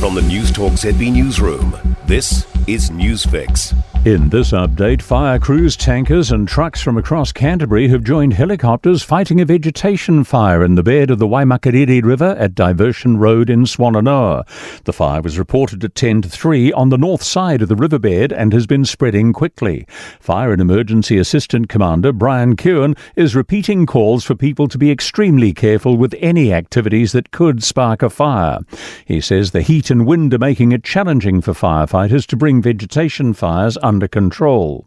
From the Newstalk ZB newsroom, this is Newsfix. In this update, fire crews, tankers and trucks from across Canterbury have joined helicopters fighting a vegetation fire in the bed of the Waimakariri River at Diversion Road in Swannanoa. The fire was reported at 10 to 3 on the north side of the riverbed and has been spreading quickly. Fire and Emergency Assistant Commander Brian Keown is repeating calls for people to be extremely careful with any activities that could spark a fire. He says the heat and wind are making it challenging for firefighters to bring vegetation fires under control.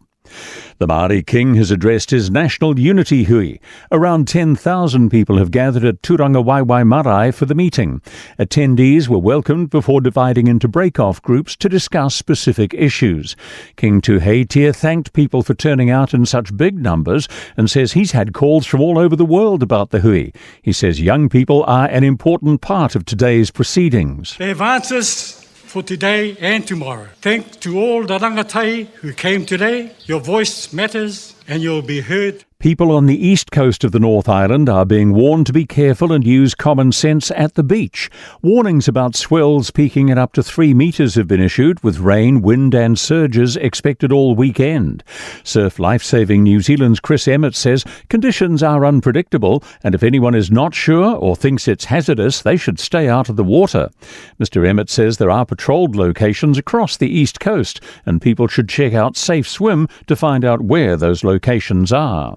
The Māori King has addressed his National Unity Hui. Around 10,000 people have gathered at Turanga Waiwai Marae for the meeting. Attendees were welcomed before dividing into break-off groups to discuss specific issues. King Tuheitia thanked people for turning out in such big numbers and says he's had calls from all over the world about the hui. He says young people are an important part of today's proceedings. They have answers for today and tomorrow. Thanks to all the rangatai who came today. Your voice matters and you'll be heard. People on the east coast of the North Island are being warned to be careful and use common sense at the beach. Warnings about swells peaking at up to 3 metres have been issued, with rain, wind and surges expected all weekend. Surf Lifesaving New Zealand's Chris Emmett says conditions are unpredictable, and if anyone is not sure or thinks it's hazardous, they should stay out of the water. Mr Emmett says there are patrolled locations across the east coast, and people should check out Safe Swim to find out where those locations are.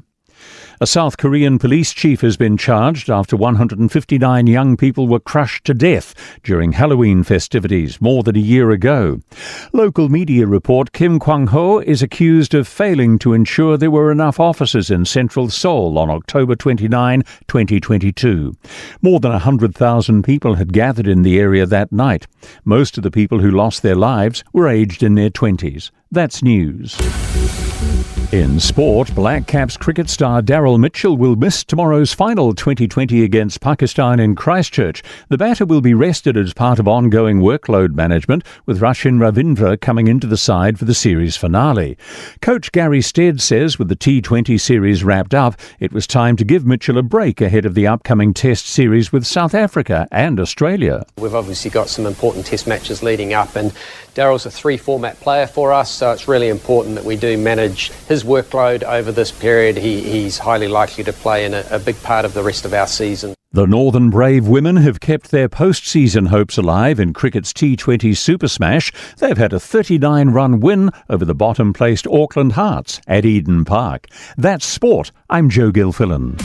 A South Korean police chief has been charged after 159 young people were crushed to death during Halloween festivities more than a year ago. Local media report Kim Kwang-ho is accused of failing to ensure there were enough officers in central Seoul on October 29, 2022. More than 100,000 people had gathered in the area that night. Most of the people who lost their lives were aged in their 20s. That's news. In sport, Black Caps cricket star Daryl Mitchell will miss tomorrow's final 2020 against Pakistan in Christchurch. The batter will be rested as part of ongoing workload management, with Rashin Ravindra coming into the side for the series finale. Coach Gary Stead says with the T20 series wrapped up, it was time to give Mitchell a break ahead of the upcoming Test series with South Africa and Australia. We've obviously got some important Test matches leading up, and Daryl's a 3-format player for us, so it's really important that we do manage his workload over this period. He's highly likely to play in a big part of the rest of our season. The Northern Brave women have kept their post-season hopes alive in cricket's T20 Super Smash. They've had a 39-run win over the bottom-placed Auckland Hearts at Eden Park. That's sport. I'm Joe Gilfillan.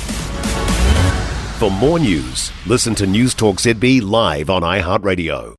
For more news, listen to Newstalk ZB live on iHeartRadio.